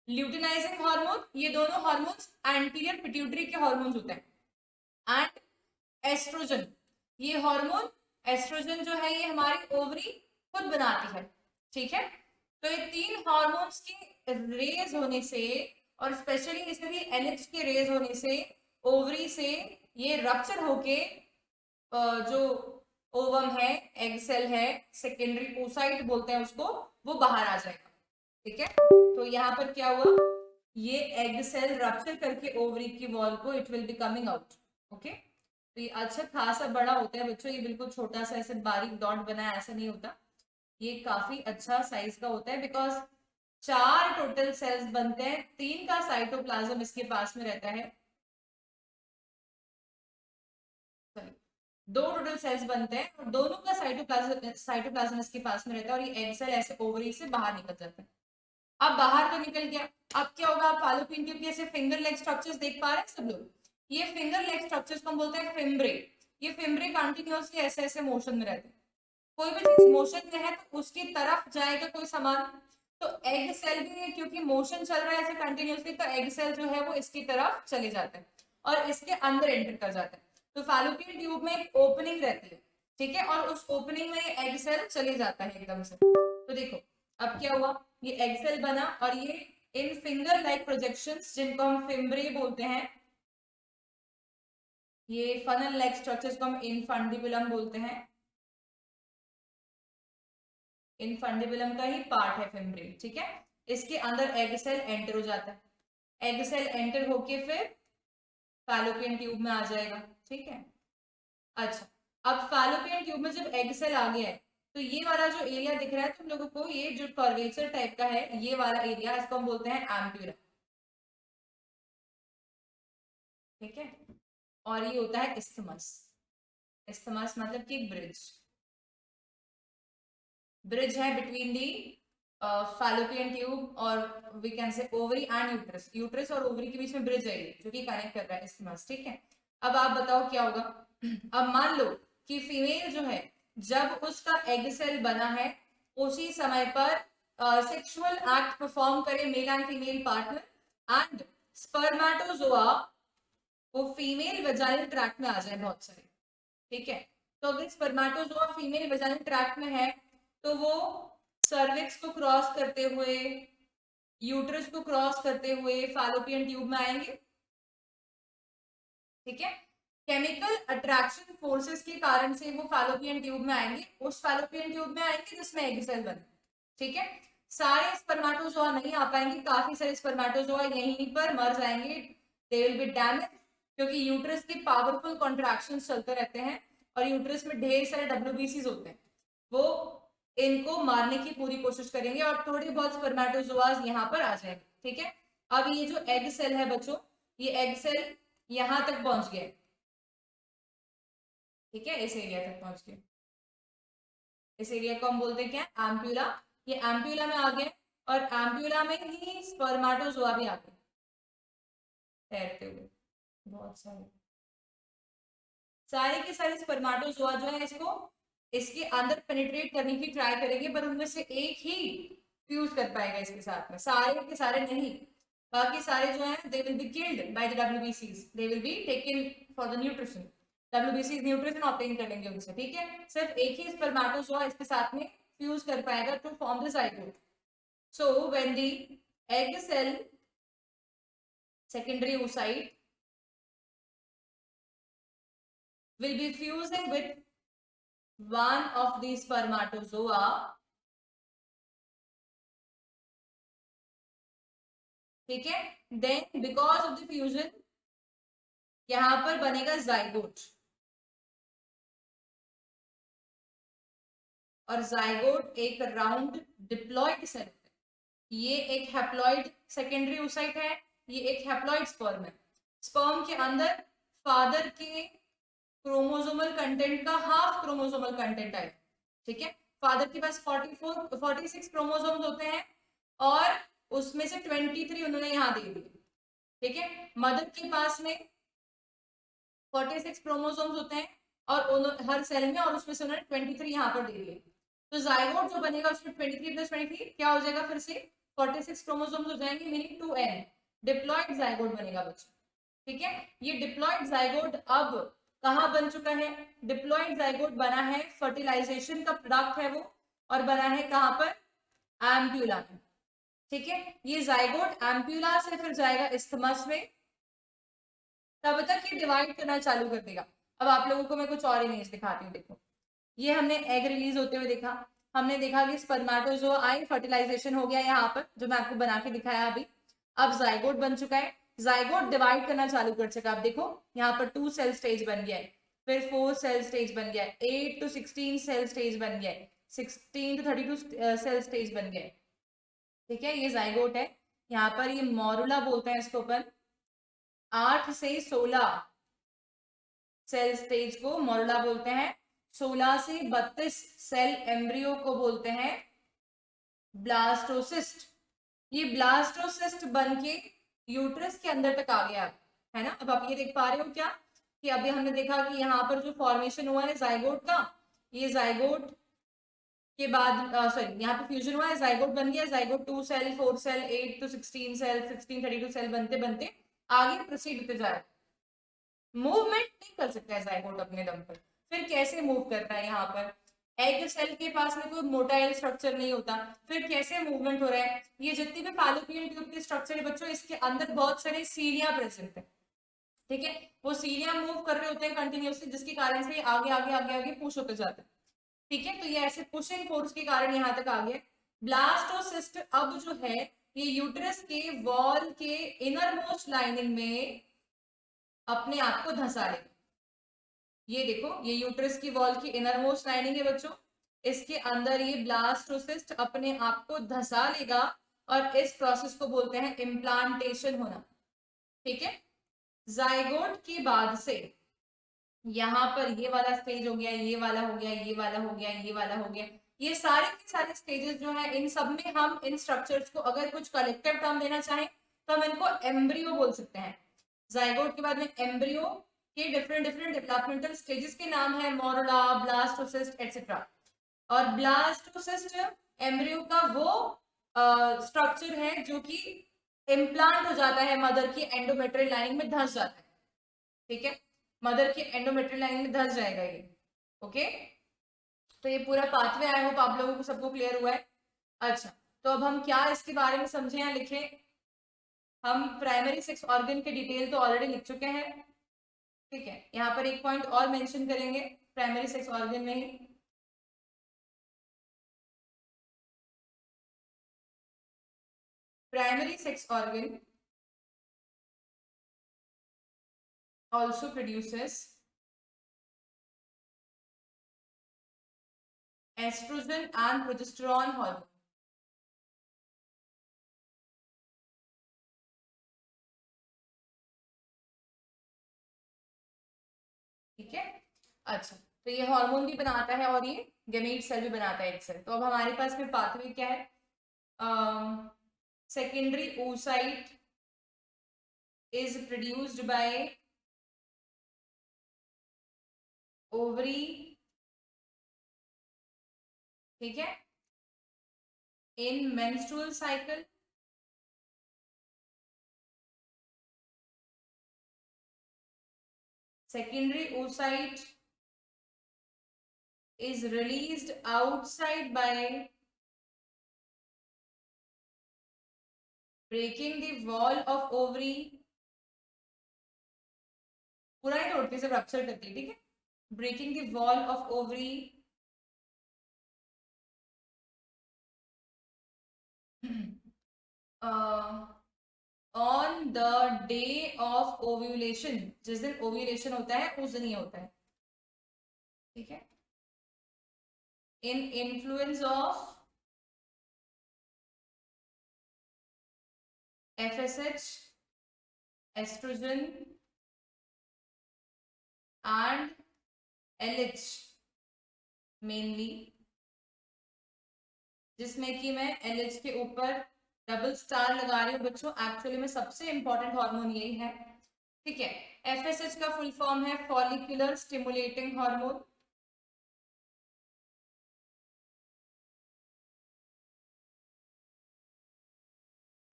luteinizing hormone, ये दोनों हार्मोन्स एंटीरियर पिट्यूटरी के हार्मोन्स होते हैं। एंड एस्ट्रोजन, ये हार्मोन एस्ट्रोजन जो है ये हमारी ओवरी खुद बनाती है, ठीक है। तो ये तीन हार्मोन्स के रेज होने से और स्पेशली इसमें भी एनएच के रेज होने से ओवरी से ये रप्चर होके जो ओवम है, एग सेल है, सेकेंडरी ओसाइट बोलते हैं उसको, वो बाहर आ जाएगा, ठीक है। तो यहाँ पर क्या हुआ, ये एग सेल रप्चर करके ओवरी की वॉल को it will be coming out, okay. तो ये अच्छा खासा बड़ा होता है बच्चों, ये बिल्कुल छोटा सा ऐसे बारीक डॉट बना है ऐसा नहीं होता, ये काफी अच्छा साइज का होता है। बिकॉज 4 टोटल सेल्स बनते हैं, 3 का साइटोप्लाज्म इसके पास में रहता है, 2 टोटल सेल्स बनते हैं और दोनों का साइटोप्लाज्म इसके पास में रहता है और ये एग सेल ऐसे ओवरी से बाहर निकल जाता है। अब बाहर तो निकल गया, अब क्या होगा, आप फालोपियन ट्यूब के ऐसे फिंगर लेग स्ट्रक्चर्स देख पा रहे हैं सब लोग, ये फिंगर लेग स्ट्रक्चर्स को हम बोलते हैं फिम्ब्रे। ये फिम्ब्रे कंटिन्यूअसली ऐसे ऐसे मोशन में रहते हैं, कोई भी चीज मोशन में है तो उसकी तरफ जाएगा कोई सामान, तो एग सेल भी क्योंकि मोशन चल रहा है ऐसे कंटिन्यूअसली, तो एग सेल जो है वो इसकी तरफ चले जाते हैं और इसके अंदर एंटर कर जाते हैं। तो फालोपियन ट्यूब में एक ओपनिंग रहती है, ठीक है, और उस ओपनिंग में ये एग सेल चले जाता है एकदम से। तो देखो अब क्या हुआ, ये एग सेल बना और ये इन फिंगर लाइक प्रोजेक्शंस जिनको हम फिम्ब्रे बोलते हैं, ये फनल लाइक स्ट्रक्चर्स को हम इनफंडिबुलम बोलते हैं, इनफंडिबुलम का ही पार्ट है फिम्ब्रे, ठीक है। इसके अंदर एग सेल एंटर हो जाता है, एग सेल एंटर होके फिर फैलोपियन ट्यूब में आ जाएगा, ठीक है। अच्छा, अब फैलोपियन ट्यूब में जब एग सेल आ गया है तो ये वाला जो एरिया दिख रहा है तुम लोगों को, ये जो कर्वेचर टाइप का है ये वाला एरिया, इसको हम बोलते हैं एम्प्यूरा, ठीक है। और ये होता है इस्थमस, इस्थमस मतलब कि ब्रिज, ब्रिज है बिटवीन दी फैलोपियन ट्यूब और we can say ovary and uterus, uterus और ओवरी के बीच में ब्रिज है जो कि कनेक्ट कर रहा है इस्थमस, ठीक है। अब आप बताओ क्या होगा, अब मान लो कि फीमेल जो है जब उसका एग सेल बना है उसी समय पर सेक्सुअल एक्ट परफॉर्म करे male and female partner and spermatozoa वो फीमेल वेजाइनल ट्रैक्ट में आ जाए बहुत सारे, ठीक है। तो अगर स्पर्मेटोजोआ फीमेल वेजाइनल ट्रैक्ट में है तो वो सर्विक्स को क्रॉस करते हुए, यूट्रस को क्रॉस करते हुए फैलोपियन ट्यूब में आएंगे, ठीक है। केमिकल अट्रैक्शन फोर्सेस के कारण से वो फैलोपियन ट्यूब में आएंगे, उस फैलोपियन ट्यूब में आएंगे जिसमें एग सेल बने, ठीक है। सारे स्पर्मेटोजोआ नहीं आ पाएंगे, काफी सारे स्पर्मेटोजोआ यहीं पर मर जाएंगे, दे विल बी डैमेज, क्योंकि यूट्रस के पावरफुल कॉन्ट्रैक्शंस चलते रहते हैं और यूट्रस में ढेर सारे डब्ल्यूबीसीज होते हैं, वो इनको मारने की पूरी कोशिश करेंगे और थोड़ी बहुत स्पर्मेटोजोआज यहाँ पर आ जाएंगे, ठीक है। अब ये जो एग सेल है बच्चों, ये एग सेल यहां तक पहुंच गया, ठीक है, इस एरिया तक पहुंच गए, इस एरिया को हम बोलते हैं क्या, एम्प्यूला। ये एम्प्यूला में आ गए और एम्प्यूला में ही स्पर्मेटोजोआ भी आ गए तैरते हुए, बहुत सारे, सारे के सारे स्पर्मेटोजोआ जो है इसको इसके अंदर पेनिट्रेट करने की ट्राई करेंगे, पर उनमें से एक ही फ्यूज कर पाएगा इसके साथ में, सारे के सारे नहीं, बाकी सारे जो है they will be killed by the डब्ल्यूबीसीज, they will be taken for the nutrition, डब्ल्यूबीसीज nutrition obtain कर लेंगे उनसे, ठीक है। सिर्फ एक ही स्पर्मेटोजोआ इसके साथ में फ्यूज कर पाएगा to form the zygote, So when the egg cell secondary oocyte will be fusing with one of the spermatozoa, ठीक है, then because of the fusion यहां पर बनेगा जाइगोट, और जाइगोट एक राउंड डिप्लॉइड सेल है। ये एक हैप्लॉइड सेकेंडरी oocyte है, ये एक हैप्लॉइड स्पर्म है। स्पर्म के अंदर फादर के क्रोमोसोमल कंटेंट का हाफ क्रोमोसोमल कंटेंट आएगा, ठीक है। फादर के पास 46 क्रोमोसोम्स होते हैं और उसमें से 23 उन्होंने यहाँ दे दिए, ठीक है। मदर के पास में 46 क्रोमोसोम्स होते हैं और हर सेल में, और उसमें से उन्होंने 23 यहाँ पर दे दिए। तो जाइगोट जो बनेगा उसमें 23 प्लस 23 क्या हो जाएगा, फिर से 46 क्रोमोसोम्स हो जाएंगे, मीनिंग 2n डिप्लॉइड जाइगोट बनेगा बच्चों, ठीक है। ये डिप्लॉइड जाइगोट अब कहाँ बन चुका है, डिप्लॉइड जाइगोट बना है, फर्टिलाइजेशन का प्रोडक्ट है वो, और बना है कहाँ पर, एम्प्यूला में, ठीक है। ये जाइगोट एम्प्यूला से फिर जाएगा इस्थमस में, तब तक ये डिवाइड करना चालू कर देगा। अब आप लोगों को मैं कुछ और इमेज दिखाती हूँ, देखो ये हमने एग रिलीज होते हुए देखा, हमने देखा कि स्पर्मेटोजोआ आई, फर्टिलाइजेशन हो गया यहाँ पर जो मैं आपको बना के दिखाया अभी। अब जाइगोट बन चुका है, जाइगोट डिवाइड करना चालू कर चुका है। आप देखो यहाँ पर 2 सेल स्टेज बन गया है, फिर 4 सेल स्टेज बन गया है, 8 to 16 सेल स्टेज बन गया है, 16 to 32 सेल स्टेज बन गया है, ठीक है। ये जाइगोट है। यहाँ पर ये मॉरुला बोलते हैं इसको अपन, 8 से 16 सेल स्टेज को मॉरुला बोलते हैं, 16 से 32 सेल एम्ब्रियो को बोलते हैं ब्लास्टोसिस्ट। ये ब्लास्टोसिस्ट बन के यूट्रस के अंदर तक आ गया है ना। अब आप ये देख पा रहे हो क्या कि अभी हमने देखा कि यहाँ पर जो फॉर्मेशन हुआ है जाइगोट का, ये जाइगोट के बाद सॉरी यहाँ पे फ्यूजन हुआ है, जाइगोट बन गया, zygote 2 cell 4 cell 8 to 16 cell 16 32 cell बनते बनते आगे प्रोसीड होते जा रहे हैं। मूवमेंट नहीं कर सकता है जाइगोट अपने दम पर, फिर कैसे मूव करता है, यहाँ पर एग सेल के पास में कोई मोटाइल स्ट्रक्चर नहीं होता, फिर कैसे मूवमेंट हो रहा है। ये जितनी भी फैलोपियन ट्यूब के स्ट्रक्चर है बच्चों, इसके अंदर बहुत सारे सीलिया प्रेजेंट है, ठीक है। वो सीलिया मूव कर रहे होते हैं कंटिन्यूसली, जिसके कारण से आगे आगे आगे आगे पुश होते जाते हैं, ठीक है। तो ये ऐसे पुशिंग फोर्स के कारण यहाँ तक आ गया। ब्लास्टोसिस्ट अब जो है ये यूट्रस के वॉल के इनर मोस्ट लाइनिंग में अपने आप को धंसा लेगा। ये देखो ये यूट्रस की वॉल की इनर मोस्ट लाइनिंग है बच्चों, इसके अंदर ये ब्लास्टोसिस्ट अपने आप को धंसा लेगा, और इस प्रोसेस को बोलते हैं इम्प्लांटेशन होना, ठीक है। जाइगोट के बाद से यहाँ पर ये वाला स्टेज हो गया, ये वाला हो गया, ये वाला हो गया, ये वाला हो गया, ये सारे के सारे स्टेजेस जो है, इन सब में हम इन स्ट्रक्चर्स को अगर कुछ कलेक्टिव टर्म देना चाहें तो हम इनको एम्ब्रियो बोल सकते हैं। जाइगोट के बाद में एम्ब्रियो के डिफरेंट डिफरेंट डेवलपमेंटल स्टेजेस के नाम है, मोरुला, ब्लास्टोसिस्ट एक्सेट्रा। और ब्लास्टोसिस्ट एम्ब्रियो का वो स्ट्रक्चर है जो कि इम्प्लांट हो जाता है मदर की एंडोमेट्रियल लाइनिंग में, धंस जाता है, ठीक है। मदर की एंडोमेट्रियल लाइन में धंस जाएगा ये, ओके। तो ये पूरा पाथवे आई होप आप लोगों को सबको क्लियर हुआ है। अच्छा, तो अब हम क्या इसके बारे में समझे या लिखे, हम प्राइमरी सेक्स ऑर्गन के डिटेल तो ऑलरेडी लिख चुके हैं, ठीक है। यहाँ पर एक पॉइंट और मेंशन करेंगे प्राइमरी सेक्स ऑर्गन में ही, primary sex organ also produces estrogen and progesterone hormone, ठीक है। अच्छा, तो ये हार्मोन भी बनाता है और ये गैमेट सेल भी बनाता है एक सेल। तो अब हमारे पास में पाथवे क्या है, secondary oocyte is produced by ovary, ठीक है, in menstrual cycle, secondary oocyte is released outside by breaking the wall of ovary, पूरा ही तोड़ती है, सब रप्चर करती है, ठीक है। Breaking the wall of ovary on the day of ovulation, जिस दिन ओव्यूलेशन होता है उस दिन ये होता है, ठीक है। In influence of FSH, estrogen and LH mainly, जिसमें कि मैं LH के ऊपर डबल स्टार लगा रही हूँ बच्चों, एक्चुअली में सबसे इंपॉर्टेंट हार्मोन यही है, ठीक है। FSH का फुल फॉर्म है follicular stimulating hormone,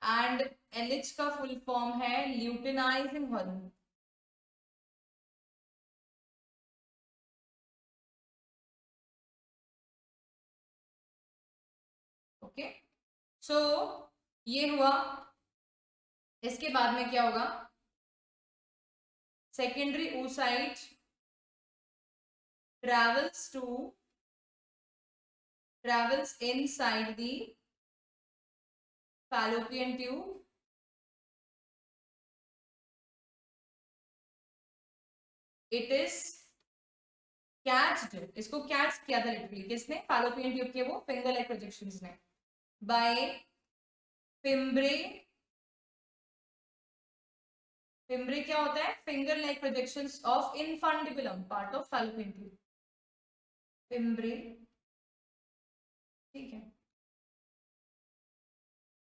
and LH का फुल फॉर्म है ल्यूटिनाइजिंग हार्मोन। ओके, सो ये हुआ। इसके बाद में क्या होगा, secondary oocyte travels inside the fallopian tube, it is catched, इसको कैच किया था लिटरली किसने, fallopian tube के वो फिंगर लाइक प्रोजेक्शंस ने, by फिम्ब्रे क्या होता है, finger like projections of infundibulum part of fallopian tube, fimbriae, ठीक है,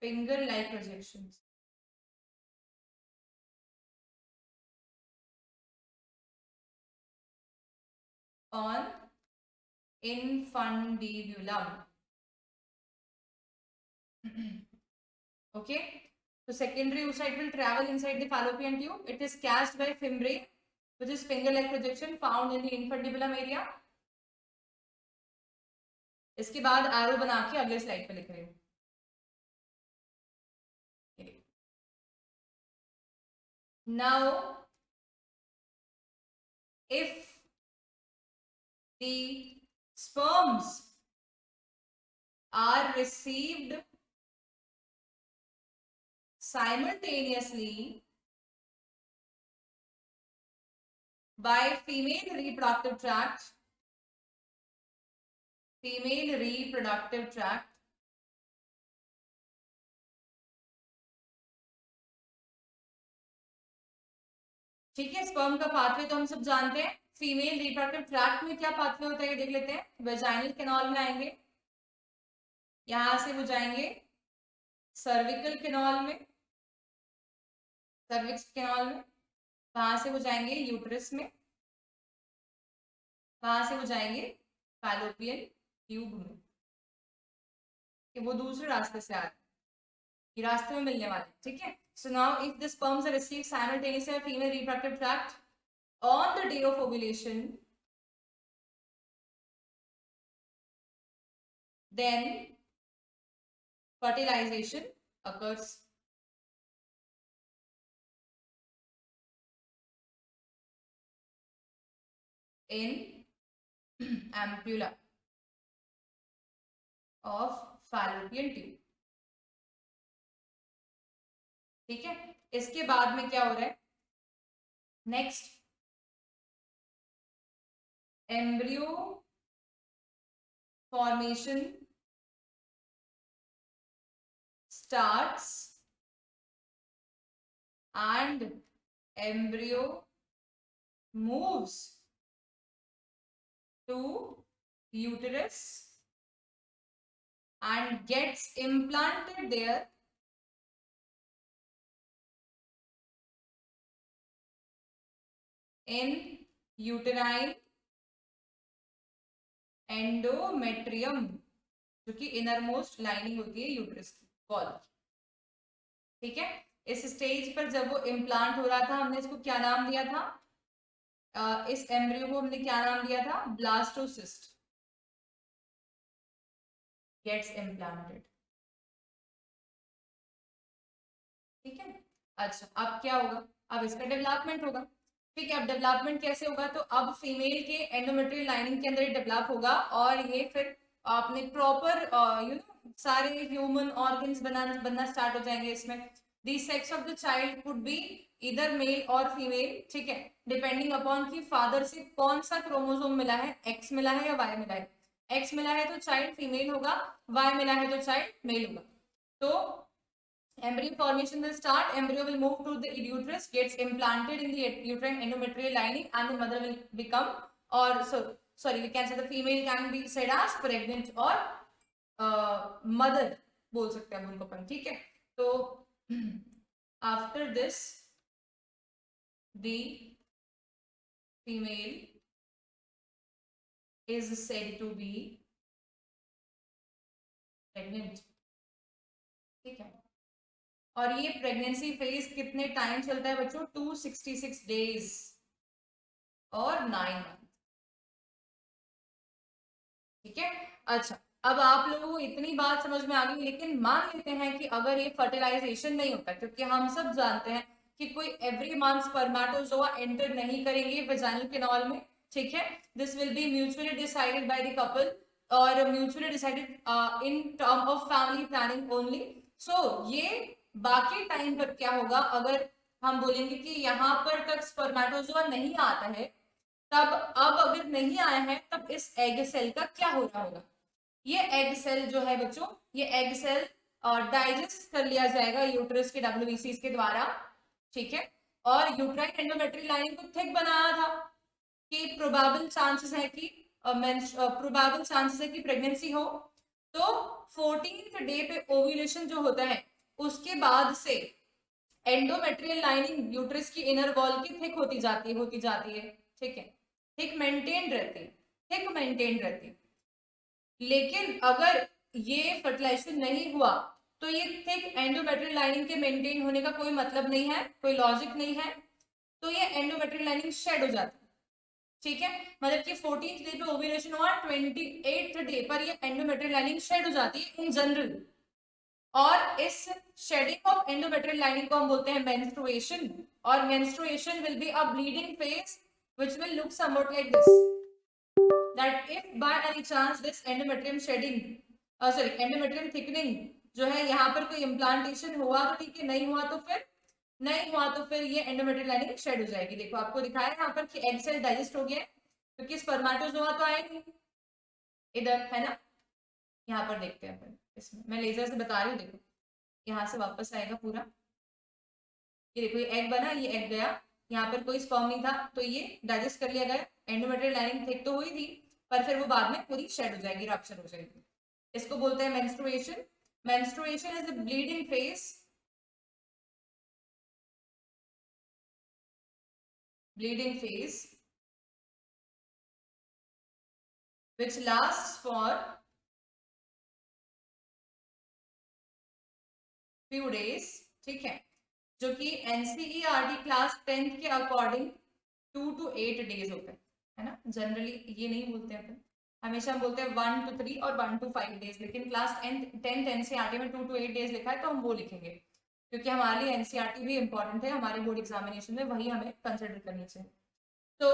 finger like projections on infundibulum, okay. So secondary oocyte will travel inside the fallopian tube. It is catched by fimbriae, which is finger-like projection found in the infundibulum area. इसके बाद एरो बना के अगले स्लाइड पे लिख रही हूँ। Now, if the sperms are received simultaneously by female reproductive tract, ठीक है। स्पर्म का पाथवे तो हम सब जानते हैं। फीमेल रिप्रोडक्टिव ट्रैक्ट में क्या पाथवे होता है ये देख लेते हैं। वेजाइनल कैनाल में आएंगे, यहां से वो जाएंगे सर्विकल कैनाल में, सर्विक्स कैनाल में, वहां से वो जाएंगे यूट्रस में, वहां से वो जाएंगे फैलोपियन ट्यूब में, कि वो दूसरे रास्ते से आ रहे हैं, ये रास्ते में मिलने वाले, ठीक है। So now if the sperms are received simultaneously by female reproductive tract on the day of ovulation, then fertilization occurs. In ampulla of fallopian tube, ठीक है। इसके बाद में क्या हो रहा है, next embryo formation starts and embryo moves to uterus and gets implanted there in uterine endometrium, जो कि इनरमोस्ट लाइनिंग होती है यूट्रस की वॉल, ठीक है। इस स्टेज पर जब वो इम्प्लांट हो रहा था, हमने इसको क्या नाम दिया था, इस एम्ब्रियो को हमने क्या नाम दिया था, ब्लास्टोसिस्ट गेट्स इम्प्लांटेड। ठीक है। अच्छा, अब क्या होगा, अब इसका डेवलपमेंट होगा। ठीक है, अब डेवलपमेंट कैसे होगा, तो अब फीमेल के एंडोमेट्रियल लाइनिंग के अंदर डेवलप होगा और ये फिर आपने प्रॉपर सारे ह्यूमन ऑर्गन्स बनना स्टार्ट हो जाएंगे इसमें। The sex of the child could be इधर मेल और फीमेल, ठीक है, डिपेंडिंग अपॉन कि फादर से कौन सा क्रोमोसोम मिला है, एक्स मिला है या वाई मिला है। एक्स मिला है तो चाइल्ड फीमेल होगा, वाई मिला है तो चाइल्ड मेल होगा। तो embryo formation will start. Embryo will move to the uterus, gets implanted in the uterine endometrial lining, and the mother will become, or so sorry, we can say the female can be said as pregnant or mother बोल सकते हैं उनको अपन, ठीक है। तो after this the female is said to be pregnant, ठीक है। और ये प्रेगनेंसी फेज कितने टाइम चलता है बच्चों, 266 डेज और 9 मंथ, ठीक है। अच्छा, अब आप लोगों को इतनी बात समझ में आ गई, लेकिन मान लेते हैं कि अगर ये फर्टिलाइजेशन नहीं होता, क्योंकि हम सब जानते हैं कि कोई एवरी मंथ स्पर्मेटोजोआ एंटर नहीं करेंगे वेजाइनल कैनाल में, ठीक है। This will be mutually decided by the couple और mutually decided in term of family planning only. So ये बाकी टाइम पर क्या होगा, अगर हम बोलेंगे कि यहाँ पर तक स्पर्मेटोजोआ नहीं आता है, तब अब अगर नहीं आया है तब इस एग सेल का क्या हो रहा होगा। ये एग सेल जो है बच्चों, ये एग सेल डाइजेस्ट कर लिया जाएगा यूट्रस के डब्ल्यूबीसी के द्वारा, ठीक है। और यूट्राइन एंडोमेट्रियल लाइनिंग को थिक बनाया था कि प्रोबेबल चांसेस है कि प्रोबेबल चांसेस है कि प्रेगनेंसी हो। तो 14th डे पे ओव्यूलेशन जो होता है उसके बाद से एंडोमेट्रियल लाइनिंग यूट्रस की इनर वॉल की थिक होती जाती है, ठीक है। थिक मेंटेन रहती है, थिक मेंटेन रहती है। लेकिन अगर ये फर्टिलाइजेशन नहीं हुआ तो ये थिक एंडोमेट्रियल लाइनिंग के मेंटेन होने का कोई मतलब नहीं है, कोई लॉजिक नहीं है। तो ये एंडोमेट्रियल लाइनिंग शेड हो जाती है, ठीक है। मतलब कि 14th डे पे ओव्यूलेशन हुआ, 28th डे पर ये एंडोमेट्रियल लाइनिंग शेड हो जाती है इन जनरल। और इस शेडिंग ऑफ एंडोमेट्रियल लाइनिंग को हम बोलते हैं मेंस्ट्रुएशन। और menstruation will be a bleeding phase which will look somewhat like this, that if by any chance this endometrium shedding endometrium thickening जो है यहाँ पर कोई इम्प्लांटेशन हुआ तो ठीक है, नहीं हुआ तो फिर ये एंडोमेट्रियल लाइनिंग शेड हो जाएगी। देखो आपको दिखाया यहाँ पर कि एग सेल डाइजेस्ट हो गया है, क्योंकि स्पर्मेटोजोआ तो आए नहीं इधर, है ना। यहाँ पर देखते हैं अपन, इसमें मैं लेजर से बता रही हूँ, देखो यहाँ से वापस आएगा पूरा, ये देखो ये एग बना, ये एग गया, यहाँ पर कोई स्पर्म नहीं था तो ये डाइजेस्ट कर लिया गया, एंडोमेट्रियल लाइनिंग थिक तो हुई थी पर फिर वो बाद में पूरी शेड हो जाएगी, रप्चर हो जाएगी। इसको बोलते हैं menstruation. Menstruation is a bleeding phase, bleeding phase which lasts for few days, ठीक है, जो कि एनसीईआरटी क्लास 10th के अकॉर्डिंग 2 to 8 डेज होते हैं, है ना। जनरली ये नहीं बोलते हैं अपन, हमेशा हम बोलते हैं 1 to 3 और 1 to 5 डेज, लेकिन क्लास 10th एनसीईआरटी में 2 to 8 डेज लिखा है तो हम वो लिखेंगे, क्योंकि हमारे लिए एनसीईआरटी भी इंपॉर्टेंट है, हमारे बोर्ड एग्जामिनेशन में वही हमें कंसिडर करनी चाहिए। तो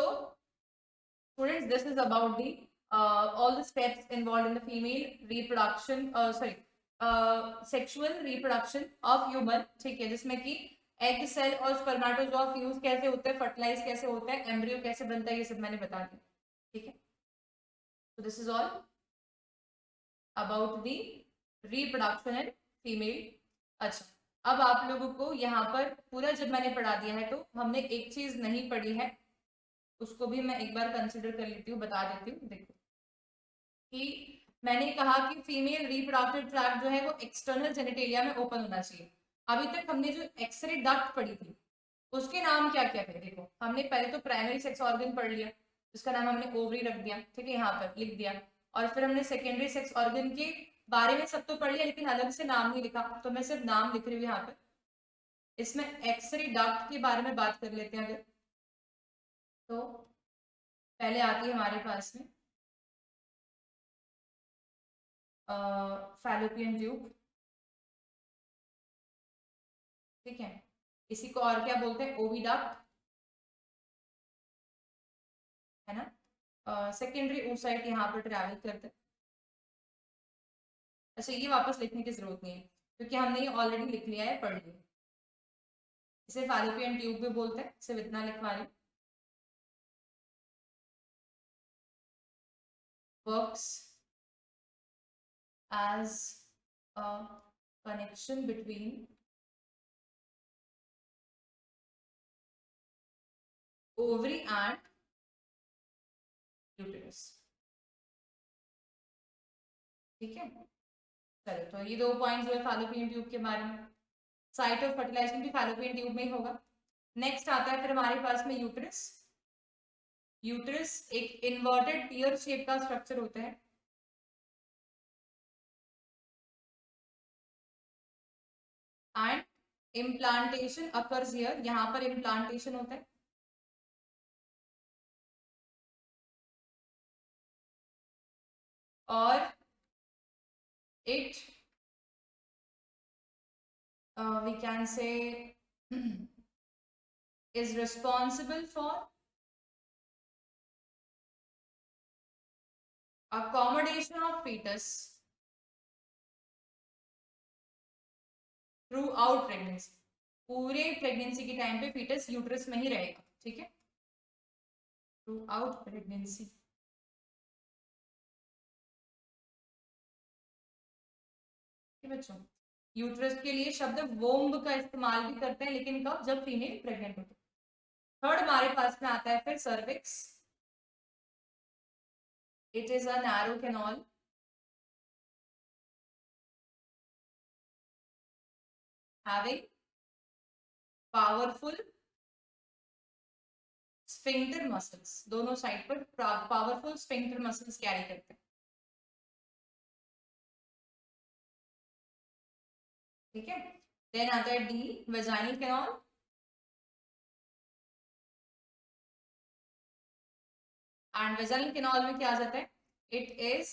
students, this is about the all the steps involved in the female reproduction, sexual reproduction of human, ठीक है, जिसमें कि एग सेल और स्पर्मेटोजोआ फ्यूज कैसे होते हैं, फर्टिलाइज कैसे होता है, एम्ब्रियो कैसे बनता है, ये सब मैंने बता दिया, ठीक है। so this is all about the reproduction in female। अच्छा, अब आप लोगों को यहाँ पर पूरा जब मैंने पढ़ा दिया है तो हमने एक चीज नहीं पढ़ी है, उसको भी मैं एक बार कंसिडर कर लेती हूँ, बता देती हूँ। देखो कि मैंने कहा कि फीमेल रिप्रोडक्टिव ट्रैक्ट जो है वो एक्सटर्नल जेनिटेलिया में ओपन होना चाहिए। अभी तक हमने जो एक्सरे डक्ट पढ़ी थी उसके नाम क्या क्या थे, देखो हमने पहले तो प्राइमरी सेक्स ऑर्गन पढ़ लिया, जिसका नाम हमने ओवरी रख दिया, ठीक है, यहाँ पर लिख दिया। और फिर हमने सेकेंडरी सेक्स ऑर्गन के बारे में सब तो पढ़ लिया, लेकिन अलग से नाम नहीं लिखा, तो मैं सिर्फ नाम लिख रही हूँ यहाँ पर। इसमें एक्सरे डक्ट के बारे में बात कर लेते हैं अगर, तो पहले आती है हमारे पास में फैलोपियन ट्यूब, ठीक है, इसी को और क्या बोलते हैं, ओविडक्ट, है ना। सेकेंडरी oocyte यहाँ पर ट्रैवल करते हैं। अच्छा, ये वापस लिखने की जरूरत नहीं है क्योंकि हमने ये ऑलरेडी लिख लिया है, पढ़ लिया। इसे फैलोपियन ट्यूब भी बोलते हैं, सिर्फ इतना लिखवा रही हूँ। Works as a connection between ovary and uterus. ठीक है, चलो तो ये 2 पॉइंट्स हुए फैलोपियन ट्यूब के बारे में। साइट ऑफ फर्टिलाइजेशन भी फैलोपियन ट्यूब में ही होगा। नेक्स्ट आता है फिर हमारे पास में यूटेरस। यूटेरस एक इन्वर्टेड टीयर शेप का स्ट्रक्चर होता है, एंड इम्प्लांटेशन अकर्स हियर, यहाँ पर इम्प्लांटेशन होता है। और it we can say is responsible for accommodation of fetus through out pregnancy. पूरे प्रेगनेंसी के टाइम पे फीटस यूट्रस में ही रहेगा, ठीक है, थ्रू आउट प्रेगनेंसी। बच्चों, यूट्रस के लिए शब्द वोम्ब का इस्तेमाल भी करते हैं, लेकिन कब, जब फीमेल प्रेग्नेंट होती है। थर्ड हमारे पास में आता है फिर cervix. It is a narrow canal having powerful sphincter muscles, दोनों साइड पर पावरफुल स्फिंक्टर मसल्स कैरी करते हैं। ठीक है, देन आता है the, vaginal canal. And vaginal canal में क्या आ जाता है, it is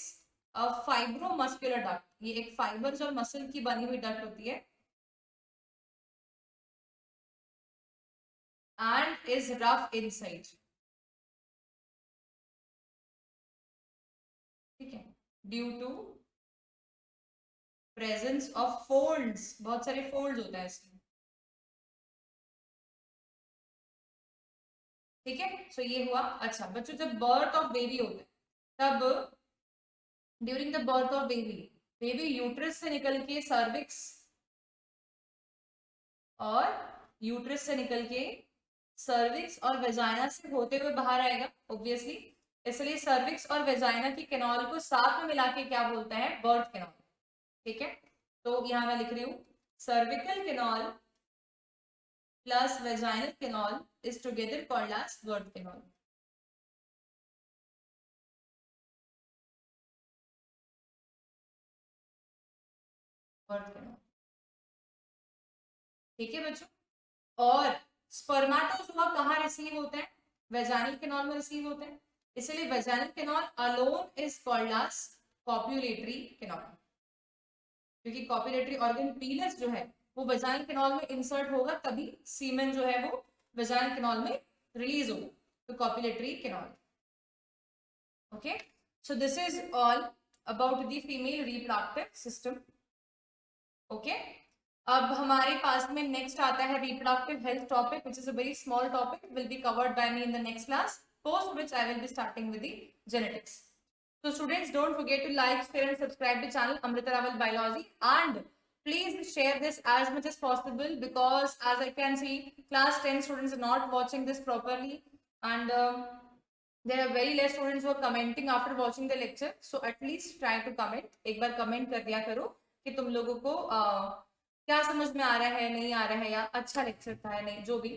a fibromuscular duct, ये एक फाइबर्स और मसल की बनी हुई डक्ट होती है, एंड इज रफ इनसाइड। ठीक है, due to presence of folds, बहुत सारे फोल्ड्स होता है इसमें। ठीक है, सो ये हुआ। अच्छा बच्चों, जब बर्थ ऑफ बेबी होता है तब during the birth of baby, baby uterus से निकल के सर्विक्स और यूट्रस से निकल के सर्विक्स और वेजाइना से होते हुए बाहर आएगा ऑब्वियसली, इसलिए सर्विक्स और वेजाइना की कैनाल को साथ में मिला के क्या बोलता है, बर्थ कैनाल। ठीक है, तो यहाँ मैं लिख रही हूँ cervical canal plus vaginal canal is together called as birth canal. Birth canal, ठीक है बच्चों। और स्पर्माटोजोआ कहाँ रिसीव होते हैं, वेजाइनल कैनाल में रिसीव होते हैं, इसलिए vaginal canal alone is called as copulatory canal, क्योंकि कॉप्युलेटरी ऑर्गन पीनस जो है वो वेजाइनल कैनाल में इंसर्ट होगा, तभी सीमेन जो है वो वेजाइनल कैनाल में रिलीज होगा, तो copulatory canal. Okay, so this is all about the female reproductive system. Okay, अब हमारे पास में नेक्स्ट आता है reproductive health topic, which is a very small topic, will be covered by me in the next class, post which I will be starting with the genetics. So students, don't forget to like, share and subscribe to channel Amrita Raval Biology, and please share this as much as possible, because as I can see class 10 students are not watching this properly, and there are very less students who are commenting after watching the lecture. So at least try to comment, एक बार comment कर दिया करो कि तुम लोगों को क्या समझ में आ रहा है, नहीं आ रहा है, या अच्छा लेक्चर था या नहीं, जो भी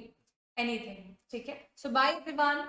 एनीथिंग। ठीक है, सो बाय एवरीवन।